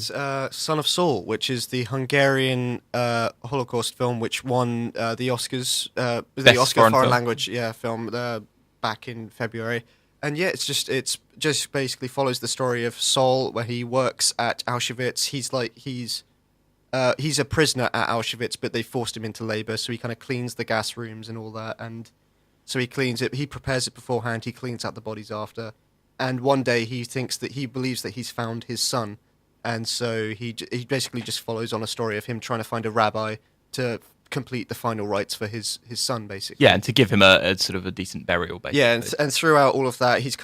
Son of Saul, which is the Hungarian Holocaust film, which won the Oscars, the Best Oscar foreign foreign film. language, film back in February. And yeah, it's just basically follows the story of Saul, where he works at Auschwitz. He's a prisoner at Auschwitz, but they forced him into labor, so he kind of cleans the gas rooms and all that, and so he cleans it. He prepares it beforehand. He cleans out the bodies after, and one day he believes that he's found his son, and so he basically just follows on a story of him trying to find a rabbi to complete the final rites for his son, basically. Yeah, and to give him a sort of a decent burial, basically. Yeah, and throughout all of that, he's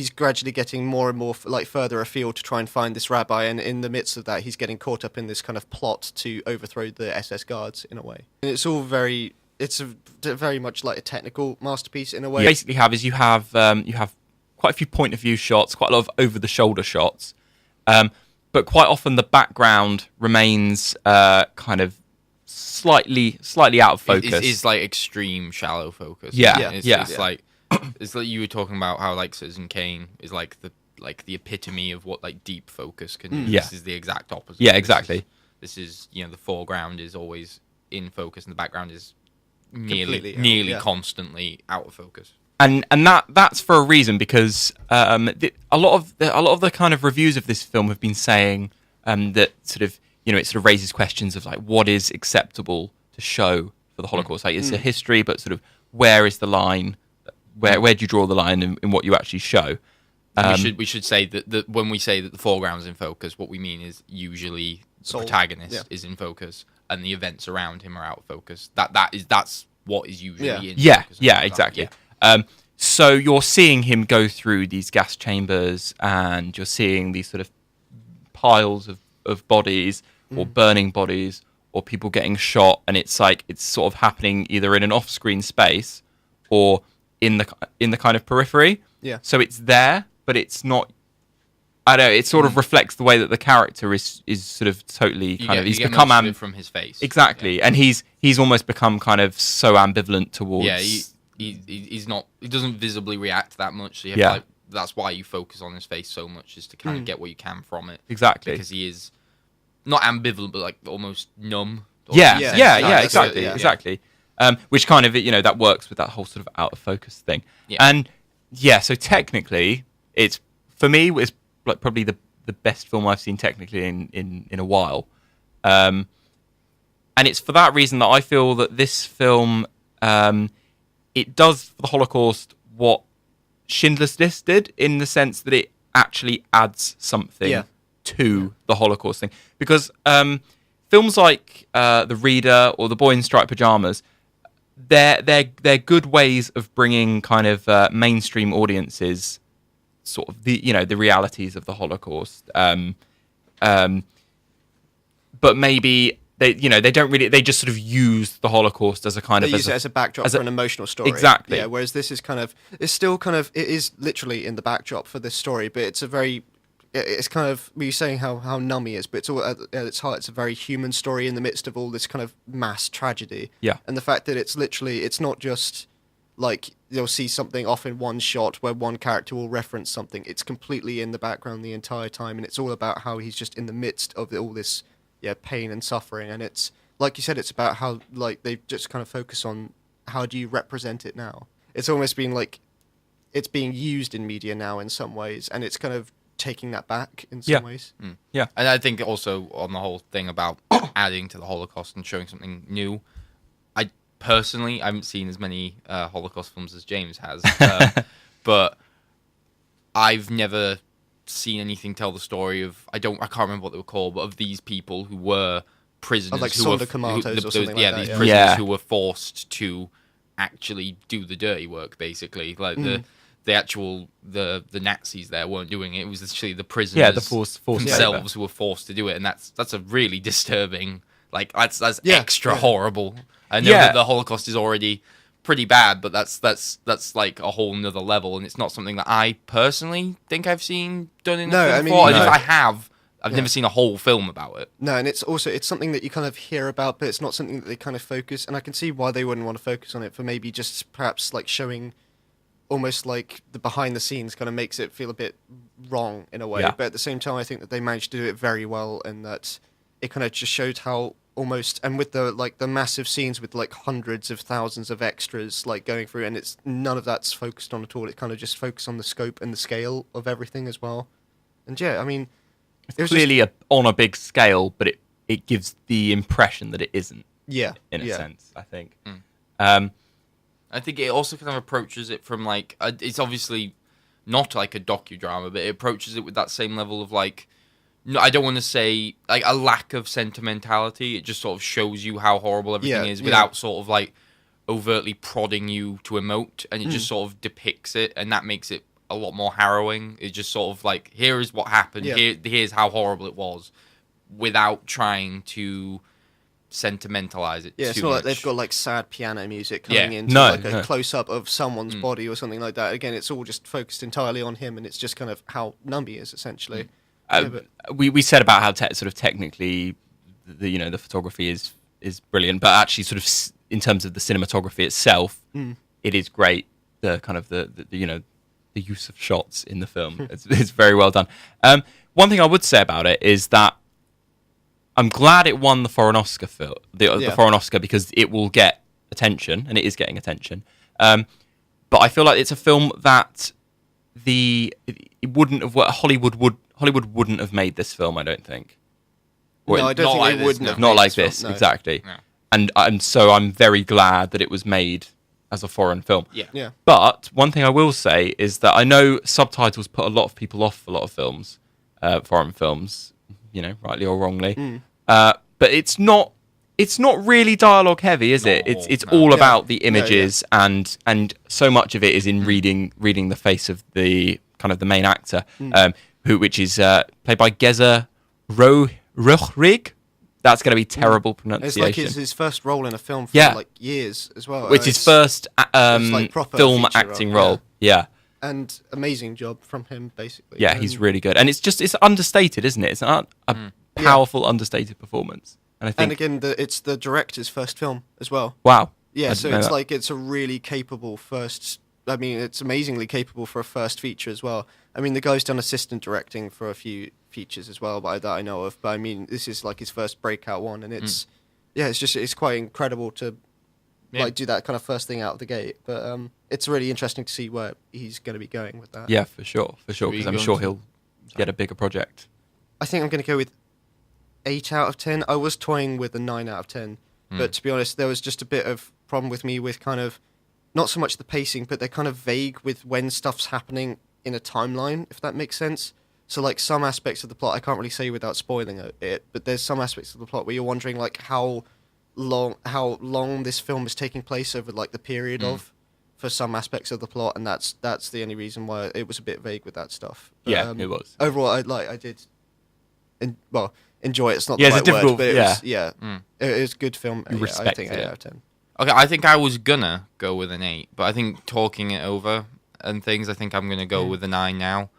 gradually getting more and more like further afield to try and find this rabbi, and in the midst of that, he's getting caught up in this kind of plot to overthrow the SS guards in a way. And it's very much like a technical masterpiece in a way. You basically you have quite a few point of view shots, quite a lot of over the shoulder shots, but quite often the background remains kind of slightly out of focus. It's like extreme shallow focus. Yeah. It's like you were talking about how like Citizen Kane is like the epitome of what like deep focus can do. Yeah. This is the exact opposite. Yeah, exactly. This is the foreground is always in focus and the background is Completely nearly out, yeah. constantly out of focus. And that's for a reason, because a lot of the kind of reviews of this film have been saying that sort of it sort of raises questions of like what is acceptable to show for the Holocaust. Like it's a history, but sort of where is the line? Where do you draw the line in what you actually show? We should say that when we say that the foreground is in focus, what we mean is usually the Saul, protagonist is in focus and the events around him are out of focus. That's what is usually in focus. Yeah, exactly. Yeah. So you're seeing him go through these gas chambers, and you're seeing these sort of piles of bodies, or burning bodies, or people getting shot, and it's sort of happening either in an off-screen space or in the kind of periphery. Yeah. So it's there, but it's not. I don't know. It sort of reflects the way that the character is sort of totally kind of. He's become most of it from his face. Exactly, and he's almost become kind of so ambivalent towards. Yeah, he's not. He doesn't visibly react that much. So you have Yeah. to, that's why you focus on his face so much, is to kind of get what you can from it. Exactly. Because he is not ambivalent, but like almost numb. Yeah, Yeah, exactly, yeah. exactly. Which kind of that works with that whole sort of out of focus thing. Yeah. And yeah, so technically, it's for me it's like probably the best film I've seen technically in a while. And it's for that reason that I feel that this film it does for the Holocaust what Schindler's List did, in the sense that it actually adds something to the Holocaust thing. Because films like The Reader or The Boy in Striped Pajamas, they're good ways of bringing kind of mainstream audiences sort of the realities of the Holocaust. But maybe they don't really, they just sort of use the Holocaust as a kind They of use it as a backdrop for an emotional story. Exactly. Yeah, whereas this is it is literally in the backdrop for this story, but it's kind of, we were saying how numb he is, but it's all at its heart, it's a very human story in the midst of all this kind of mass tragedy. Yeah. And the fact that it's not just like you'll see something off in one shot where one character will reference something. It's completely in the background the entire time, and it's all about how he's just in the midst of all this pain and suffering. And it's like you said, it's about how like they just kind of focus on how do you represent it now. It's almost been like it's being used in media now in some ways, and it's kind of taking that back in some ways. Yeah. And I think also on the whole thing about adding to the Holocaust and showing something new, I personally haven't seen as many Holocaust films as James has, but I've never seen anything tell the story of, I can't remember what they were called, but of these people who were prisoners, like who were Sonderkommandos or something like that, these yeah. prisoners who were forced to actually do the dirty work, basically. Like the actual the Nazis there weren't doing it. It was actually the prisoners the forced themselves labor. who were forced to do it, and that's a really disturbing. Like that's extra horrible. I know that the Holocaust is already pretty bad, but that's like a whole nother level, and it's not something that I personally think I've seen done in a film before. And if I have, I've never seen a whole film about it. No, and it's something that you kind of hear about, but it's not something that they kind of focus. And I can see why they wouldn't want to focus on it, for maybe just perhaps like showing almost like the behind the scenes kind of makes it feel a bit wrong in a way. Yeah. But at the same time, I think that they managed to do it very well, and that it kind of just showed how almost, and with the massive scenes with like hundreds of thousands of extras like going through, and it's none of that's focused on at all. It kind of just focused on the scope and the scale of everything as well. And yeah, I mean, it was Clearly on a big scale, but it gives the impression that it isn't. yeah, In a yeah. sense, I think. I think it also kind of approaches it from like it's obviously not like a docudrama, but it approaches it with that same level of like, no, I don't want to say like a lack of sentimentality. It just sort of shows you how horrible everything Yeah, is yeah. without sort of like overtly prodding you to emote, and it just sort of depicts it, and that makes it a lot more harrowing. It's just sort of like, here is what happened. Yeah. Here's how horrible it was, without trying to sentimentalize it. Yeah, it's too not much. like they've got like sad piano music coming Yeah. into No, like a no. close up of someone's body or something like that. Again, it's all just focused entirely on him, and it's just kind of how numb he is essentially. Yeah, but We said about how sort of technically, the photography is brilliant, but actually sort of in terms of the cinematography itself, it is great. The kind of the use of shots in the film, it's very well done. One thing I would say about it is that I'm glad it won the foreign Oscar the foreign Oscar, because it will get attention, and it is getting attention. But I feel like it's a film that it wouldn't have Hollywood wouldn't have made this film, I don't think. no, I don't not think like they this, would no. have Not made like film, this, no. exactly. No. And so I'm very glad that it was made as a foreign film. Yeah. Yeah. But one thing I will say is that I know subtitles put a lot of people off a lot of films, foreign films, rightly or wrongly. But it's not really dialogue heavy, is it? No, It's no. all Yeah. about the No, images, and so much of it is in reading the face of the kind of the main actor, which is played by Geza Rohrig. That's going to be terrible It's pronunciation. like his first role in a film for Yeah. like years as well. Which is first like proper film feature acting role, role. Yeah. and amazing job from him basically. Yeah, he's really good. And it's understated, isn't it? It's a powerful, understated performance. And I think, And again, it's the director's first film as well. wow. Yeah, I so didn't know it's that. like it's a really capable first. I mean, it's amazingly capable for a first feature as well. I mean, the guy's done assistant directing for a few features as well, that I know of. But I mean, this is like his first breakout one, and it's it's quite incredible to like do that kind of first thing out of the gate. But it's really interesting to see where he's going to be going with that. Yeah, for sure. Are Because you I'm going sure to- he'll get a bigger project. I think I'm going to go with 8 out of 10. I was toying with a 9 out of 10, but to be honest, there was just a bit of problem with me with kind of not so much the pacing, but they're kind of vague with when stuff's happening in a timeline, if that makes sense. So like some aspects of the plot I can't really say without spoiling it, but there's some aspects of the plot where you're wondering like how long this film is taking place over like the period of for some aspects of the plot, and that's the only reason why it was a bit vague with that stuff. But, Yeah, it was. Overall, I did enjoy it. It's not Yeah, the it's right a difficult- word, but yeah. it was a good film. You Yeah, respect I think 8 it. out of 10. Okay, I think I was gonna go with an 8, but I think talking it over and things, I think I'm gonna go with a 9 now.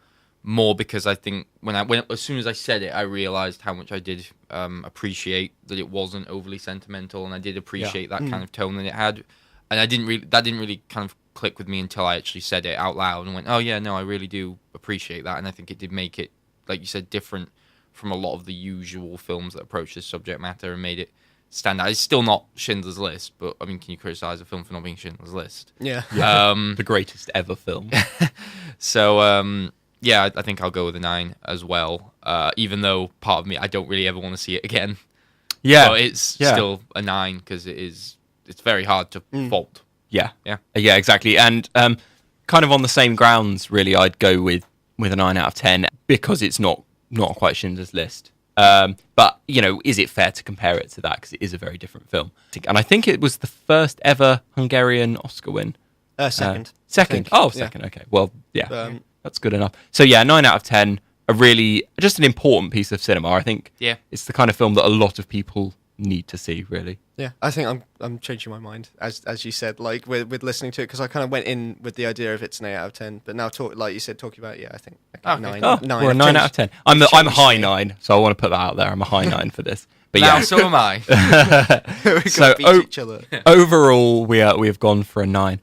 More because I think when as soon as I said it, I realized how much I did appreciate that it wasn't overly sentimental, and I did appreciate that kind of tone that it had. And that didn't really kind of click with me until I actually said it out loud and went, oh yeah, no, I really do appreciate that. And I think it did make it, like you said, different from a lot of the usual films that approach this subject matter and made it stand out. It's still not Schindler's List, but I mean, can you criticize a film for not being Schindler's List? Yeah. The greatest ever film. So, yeah, I think I'll go with a 9 as well. Even though part of me, I don't really ever want to see it again. Yeah. But it's still a 9 because it's very hard to fault. Yeah. Yeah. Yeah, exactly. And kind of on the same grounds, really, I'd go with a 9 out of 10 because it's not quite Schindler's List. But, is it fair to compare it to that? Because it is a very different film. And I think it was the first ever Hungarian Oscar win. Second. Second. I think. Oh, second. Okay. Well, yeah. Um, That's good enough. So, yeah, 9 out of 10. Just an important piece of cinema. I think it's the kind of film that a lot of people need to see, really. Yeah, I think I'm changing my mind as you said, like with listening to it, because I kind of went in with the idea of it's an 8 out of 10, but now like you said, talking about it, I think Okay. 9. Oh, 9. we're a I've 9 out of changed- 10. I'm a changed high it. 9, so I want to put that out there. I'm a high 9 for this. But Now, yeah, so am I. We're gonna So, beat each other. overall, we have gone for a 9.